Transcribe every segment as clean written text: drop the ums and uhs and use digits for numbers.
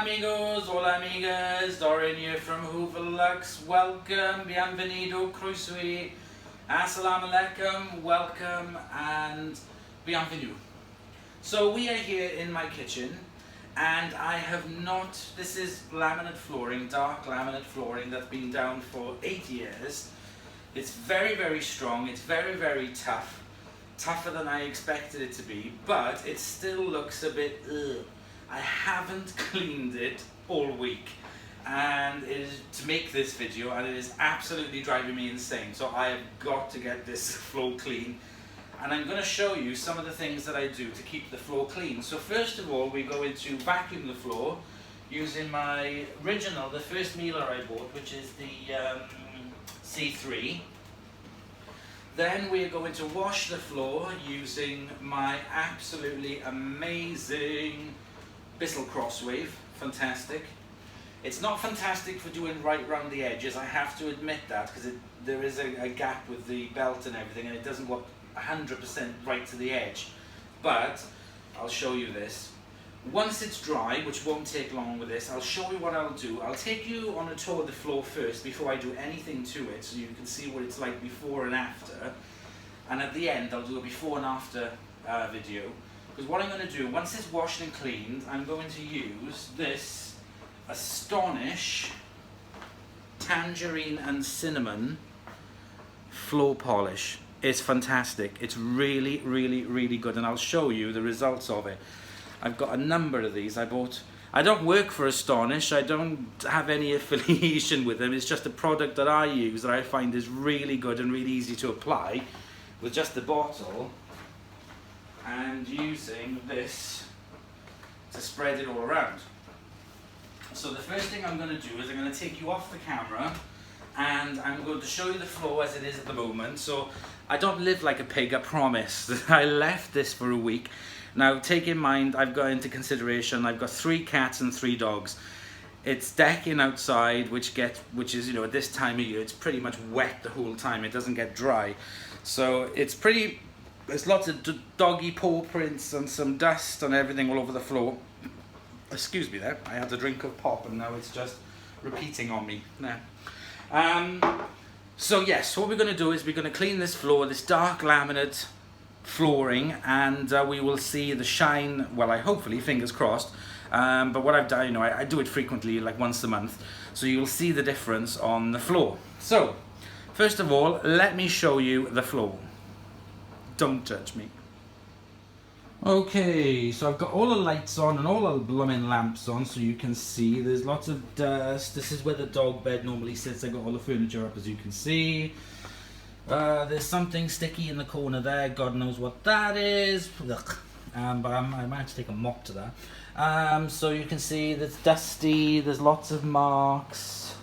amigos, hola amigas, Dorian here from Hoover Lux. Welcome, bienvenido, croeso, assalamu alaikum, welcome and bienvenue. So we are here in my kitchen and I have not, this is laminate flooring, dark laminate flooring that's been down for 8 years. It's very, very strong, it's very, very tough, tougher than I expected it to be, but it still looks a bit ugh. I haven't cleaned it all week and it is to make this video, and it is absolutely driving me insane. So I have got to get this floor clean, and I'm going to show you some of the things that I do to keep the floor clean. So first of all, we're going to vacuum the floor using my original, the first Miele I bought, which is the C3. Then we're going to wash the floor using my absolutely amazing Bissell Crosswave. Fantastic. It's not fantastic for doing right round the edges, I have to admit that, because there is a gap with the belt and everything, and it doesn't go 100% right to the edge. But I'll show you this. Once it's dry, which won't take long with this, I'll show you what I'll do. I'll take you on a tour of the floor first before I do anything to it, so you can see what it's like before and after. And at the end, I'll do a before and after video. Because what I'm going to do, once it's washed and cleaned, I'm going to use this Astonish Tangerine and Cinnamon floor polish. It's fantastic. It's really, really, really good, and I'll show you the results of it. I've got a number of these I bought. I don't work for Astonish, I don't have any affiliation with them. It's just a product that I use that I find is really good and really easy to apply with just the bottle and using this to spread it all around. So the first thing I'm going to do is I'm going to take you off the camera and I'm going to show you the floor as it is at the moment. So I don't live like a pig, I promise. I left this for a week. Now take in mind, I've got into consideration, I've got 3 cats and 3 dogs. It's decking outside, which is, you know, at this time of year, it's pretty much wet the whole time. It doesn't get dry. So there's lots of doggy paw prints and some dust and everything all over the floor. Excuse me there, I had a drink of pop and now it's just repeating on me. So yes, what we're going to do is we're going to clean this floor, this dark laminate flooring, and we will see the shine, well, hopefully, fingers crossed. But what I've done, you know, I do it frequently, like once a month, so you'll see the difference on the floor. So first of all, let me show you the floor. Don't judge me. Okay, so I've got all the lights on and all the blooming lamps on, so you can see there's lots of dust. This is where the dog bed normally sits. I've got all the furniture up, as you can see. There's something sticky in the corner there, God knows what that is. But I might have to take a mop to that. So you can see there's dusty, there's lots of marks,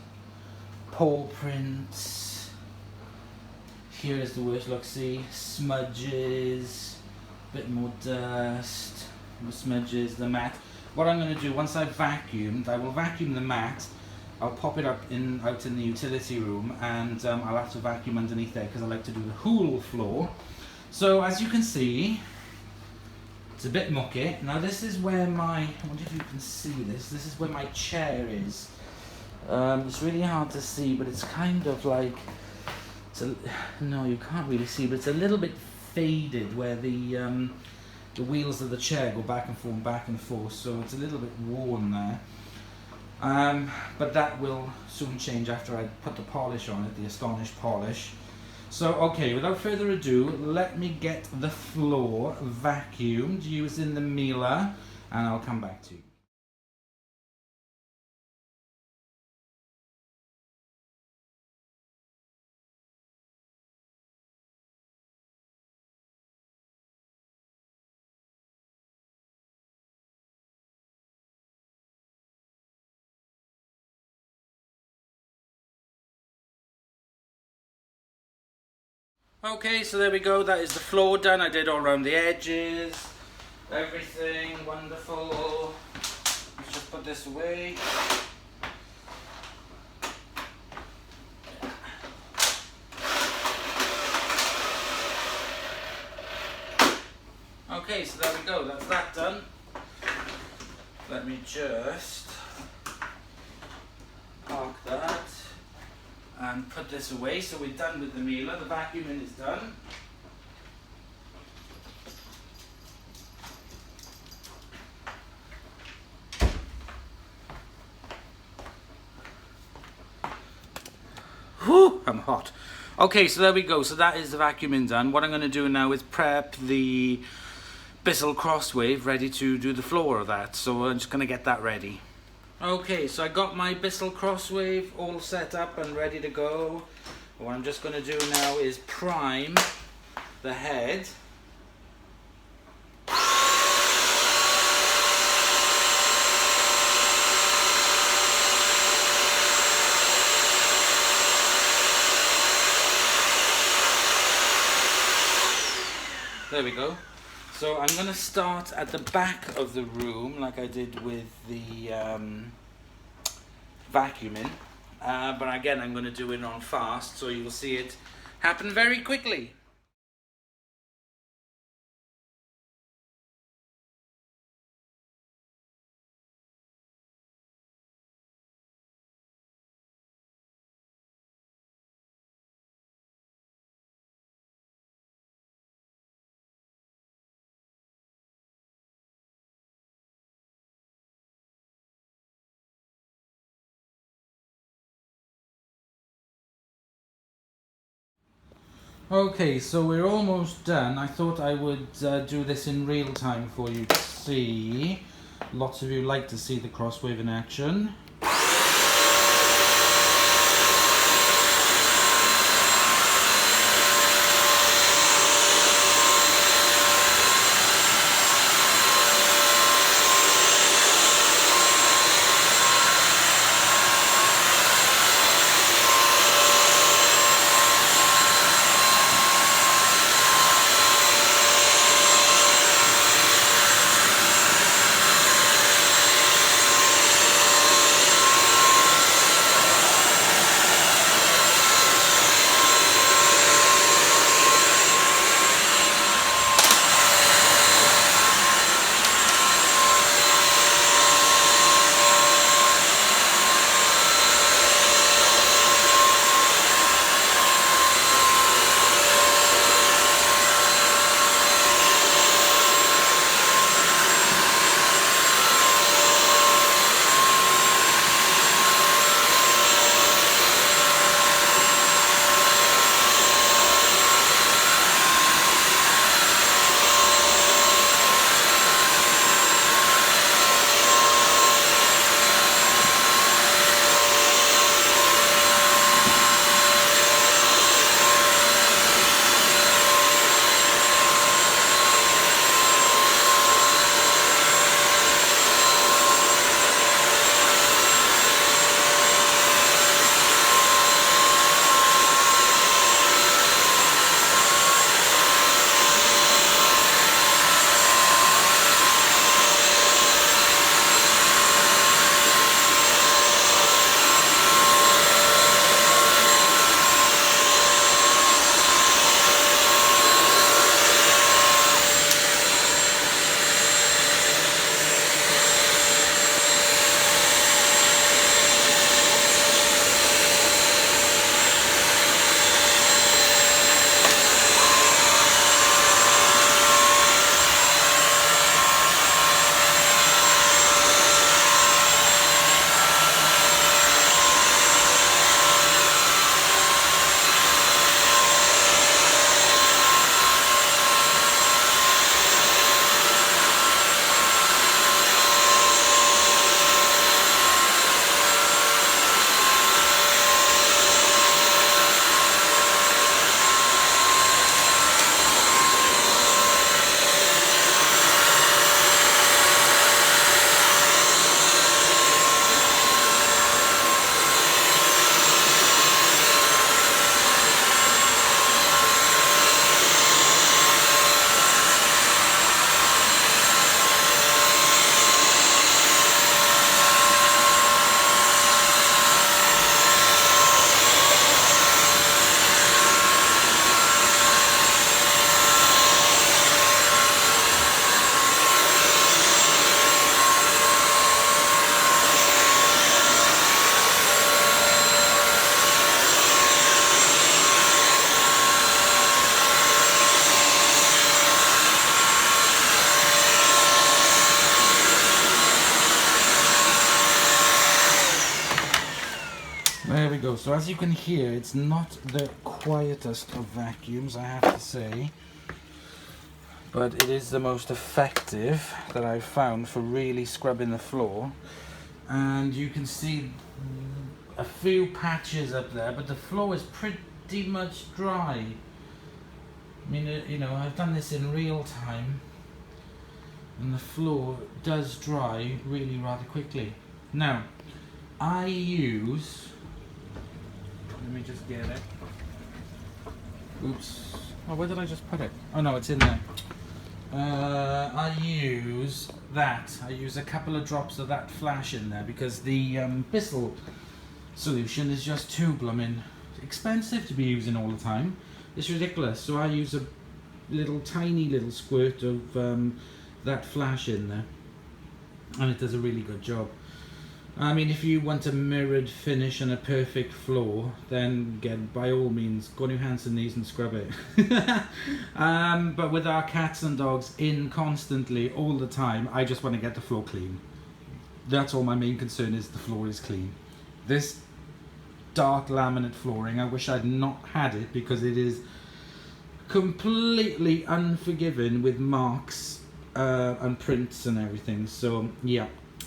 paw prints. Here is the worst look, see, smudges, a bit more dust, more smudges, the mat. What I'm going to do, once I've vacuumed, I will vacuum the mat. I'll pop it out in the utility room, and I'll have to vacuum underneath there because I like to do the whole floor. So as you can see, it's a bit mucky. Now this is where I wonder if you can see this. This is where my chair is. It's really hard to see, but it's kind of like, no, you can't really see, but it's a little bit faded where the wheels of the chair go back and forth. So it's a little bit worn there. But that will soon change after I put the polish on it, the Astonish polish. So okay, without further ado, let me get the floor vacuumed using the Miele, and I'll come back to you. Okay, so there we go, that is the floor done. I did all around the edges, everything, wonderful. Let's just put this away. Okay, so there we go, that's that done. Let me just that and put this away. So we're done with the mealer. The vacuuming is done. Whew, I'm hot. Okay, so there we go. So that is the vacuuming done. What I'm going to do now is prep the Bissell Crosswave ready to do the floor of that. So I'm just going to get that ready. Okay, so I got my Bissell Crosswave all set up and ready to go. What I'm just going to do now is prime the head. There we go. So I'm going to start at the back of the room like I did with the vacuuming. But again, I'm going to do it on fast so you'll see it happen very quickly. Okay, so we're almost done. I thought I would do this in real time for you to see. Lots of you like to see the Crosswave in action. go. So as you can hear, it's not the quietest of vacuums, I have to say, but it is the most effective that I've found for really scrubbing the floor. And you can see a few patches up there, but the floor is pretty much dry. I mean, you know, I've done this in real time, and the floor does dry really rather quickly. Now, I use, let me just get it. Oops. Oh, where did I just put it? Oh no, it's in there. I use that. I use a couple of drops of that flash in there because the Bissell solution is just too blooming expensive to be using all the time. It's ridiculous. So I use a tiny little squirt of that flash in there, and it does a really good job. I mean, if you want a mirrored finish and a perfect floor, then by all means, go on your hands and knees and scrub it. But with our cats and dogs in constantly, all the time, I just want to get the floor clean. That's all my main concern is, the floor is clean. This dark laminate flooring, I wish I'd not had it because it is completely unforgiving with marks and prints and everything. So, yeah.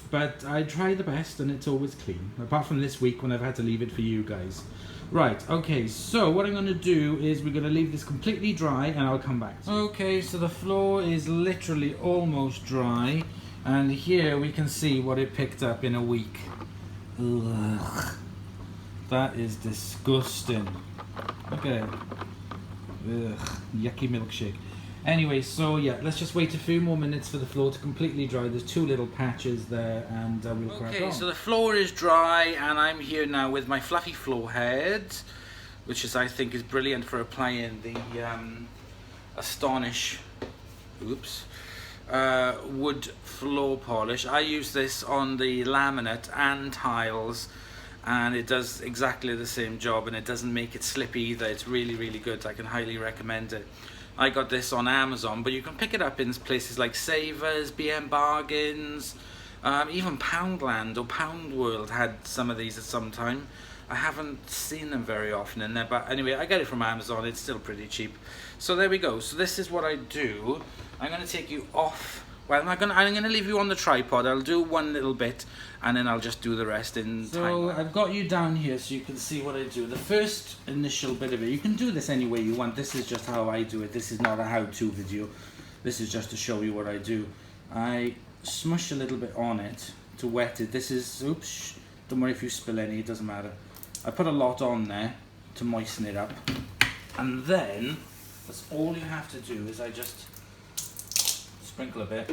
But I try the best and it's always clean, apart from this week when I've had to leave it for you guys. Right, okay, so what I'm going to do is we're going to leave this completely dry and I'll come back to you. Okay, so the floor is literally almost dry, and here we can see what it picked up in a week. Ugh. That is disgusting. Okay. Ugh, yucky milkshake. Anyway, so yeah, let's just wait a few more minutes for the floor to completely dry. There's two little patches there, and we'll crack on. Okay, so the floor is dry, and I'm here now with my fluffy floor head, which I think is brilliant for applying the Astonish, wood floor polish. I use this on the laminate and tiles, and it does exactly the same job, and it doesn't make it slip either. It's really, really good. I can highly recommend it. I got this on Amazon, but you can pick it up in places like Savers, BM Bargains, even Poundland or Pound World had some of these at some time. I haven't seen them very often in there, but anyway, I get it from Amazon. It's still pretty cheap. So there we go. So this is what I do. I'm going to take you off. Well, I'm going to leave you on the tripod. I'll do one little bit, and then I'll just do the rest in time. So I've got you down here so you can see what I do. The first initial bit of it, you can do this any way you want. This is just how I do it. This is not a how-to video. This is just to show you what I do. I smush a little bit on it to wet it. This is, oops, don't worry if you spill any, it doesn't matter. I put a lot on there to moisten it up. And then, that's all you have to do is I just sprinkle a bit,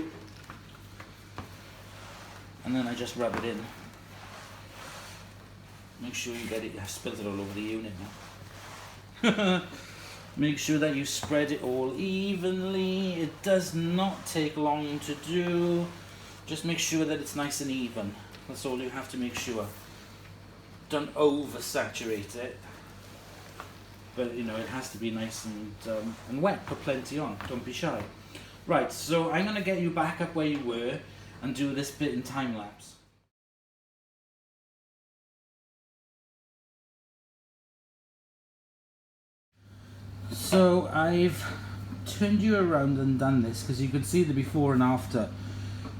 and then I just rub it in. Make sure you get it. I've spilled it all over the unit now. Make sure that you spread it all evenly. It does not take long to do. Just make sure that it's nice and even. That's all you have to make sure. Don't oversaturate it, but you know, it has to be nice and wet. Put plenty on. Don't be shy. Right, so I'm going to get you back up where you were and do this bit in time lapse. So I've turned you around and done this because you could see the before and after.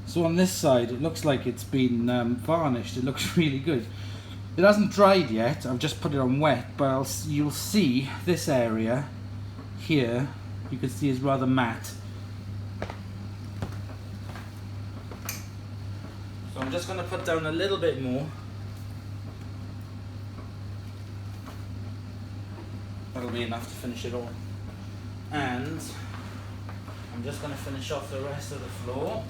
So on this side it looks like it's been varnished. It looks really good. It hasn't dried yet. I've just put it on wet, but you'll see this area here, you can see is rather matte. So I'm just going to put down a little bit more. That'll be enough to finish it all. And I'm just going to finish off the rest of the floor.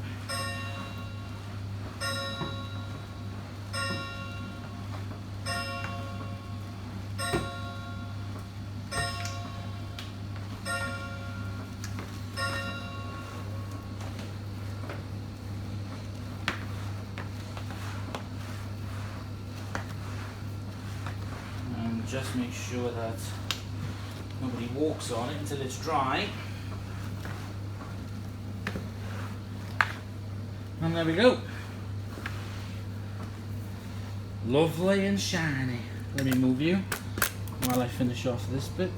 Just make sure that nobody walks on it until it's dry. And there we go. Lovely and shiny. let me move you while I finish off this bit.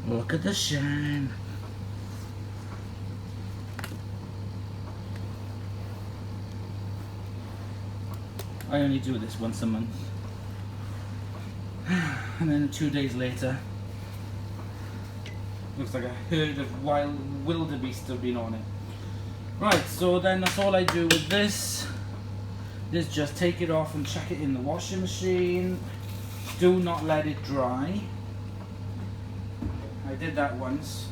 Look at the shine. I only do this once a month. And then 2 days later, looks like a herd of wild wildebeest have been on it. Right, so then that's all I do with this is just take it off and chuck it in the washing machine. Do not let it dry. I did that once,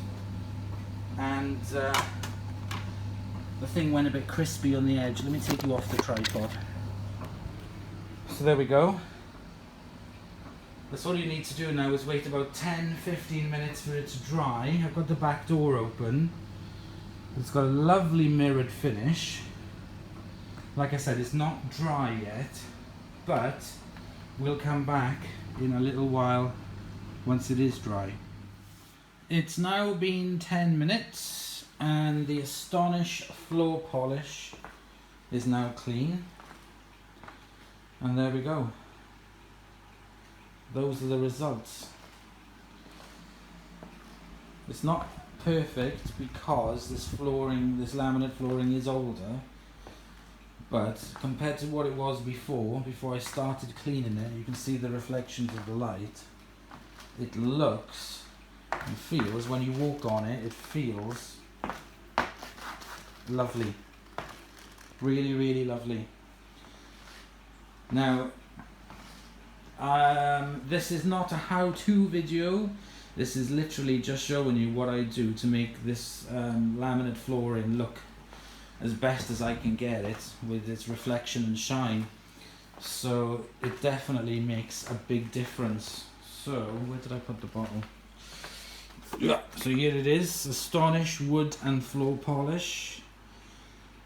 and the thing went a bit crispy on the edge. Let me take you off the tripod. So there we go. That's all you need to do now, is wait about 10-15 minutes for it to dry. I've got the back door open. It's got a lovely mirrored finish. Like I said, it's not dry yet, but we'll come back in a little while once it is dry. It's now been 10 minutes and the Astonish floor polish is now clean. And there we go. Those are the results. It's not perfect because this flooring, this laminate flooring is older, but compared to what it was before I started cleaning it, you can see the reflections of the light. It looks and feels, when you walk on it, it feels lovely. Really, really lovely. Now, this is not a how-to video. This is literally just showing you what I do to make this laminate flooring look as best as I can get it with its reflection and shine. So it definitely makes a big difference. So where did I put the bottle? Yeah, so here it is, Astonish wood and floor polish.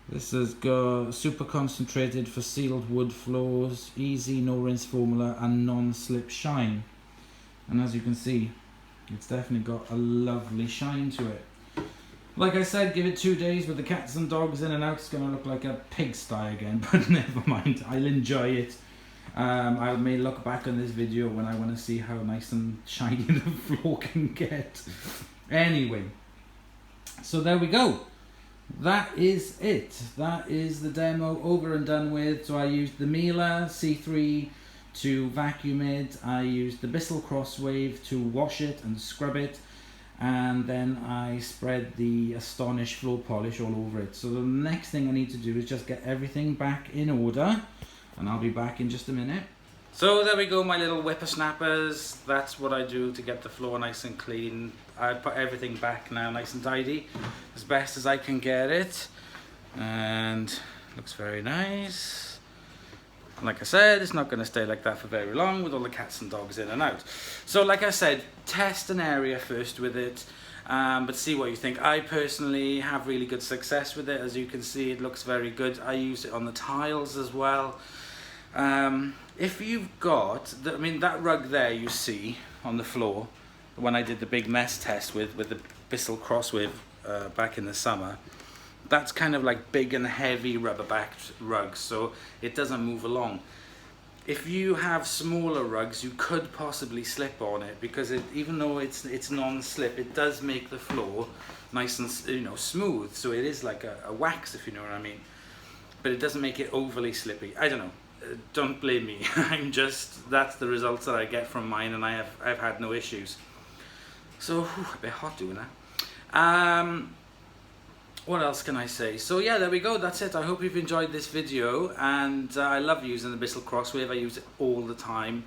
This has got super concentrated for sealed wood floors, easy no rinse formula and non-slip shine. And as you can see, it's definitely got a lovely shine to it. Like I said, give it 2 days with the cats and dogs in and out, it's going to look like a pigsty again, but never mind, I'll enjoy it. I may look back on this video when I want to see how nice and shiny the floor can get. Anyway, so there we go. That is it. That is the demo over and done with. So I used the Miele C3 to vacuum it. I used the Bissell Crosswave to wash it and scrub it. And then I spread the Astonish floor polish all over it. So the next thing I need to do is just get everything back in order. And I'll be back in just a minute. So there we go, my little whippersnappers. That's what I do to get the floor nice and clean. I put everything back now nice and tidy, as best as I can get it. And looks very nice. Like I said, it's not going to stay like that for very long with all the cats and dogs in and out. So like I said, test an area first with it, but see what you think. I personally have really good success with it. As you can see, it looks very good. I use it on the tiles as well. If you've got, I mean, that rug there you see on the floor, when I did the big mess test with the Bissell Crosswave back in the summer, that's kind of like big and heavy rubber-backed rugs, so it doesn't move along. If you have smaller rugs, you could possibly slip on it, because even though it's non-slip, it does make the floor nice and smooth. So it is like a wax, if you know what I mean. But it doesn't make it overly slippy. I don't know. Don't blame me. That's the results that I get from mine, and I've had no issues. So a bit hot doing that. What else can I say? So yeah, there we go, that's it. I hope you've enjoyed this video, and I love using the Bissell Crosswave. I use it all the time,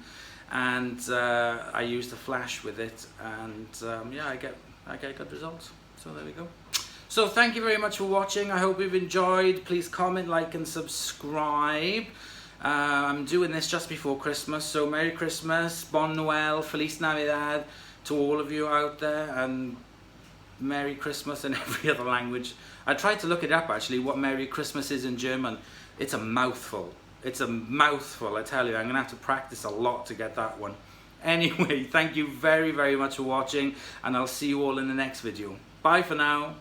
and I use the flash with it, and yeah, I get good results. So there we go. So thank you very much for watching. I hope you've enjoyed. Please comment, like and subscribe. I'm doing this just before Christmas, so Merry Christmas, Bon Noel, Feliz Navidad to all of you out there, and Merry Christmas in every other language. I tried to look it up actually, what Merry Christmas is in German. It's a mouthful. it's a mouthful, I tell you. I'm gonna have to practice a lot to get that one. Anyway, thank you very, very much for watching, and I'll see you all in the next video. Bye for now.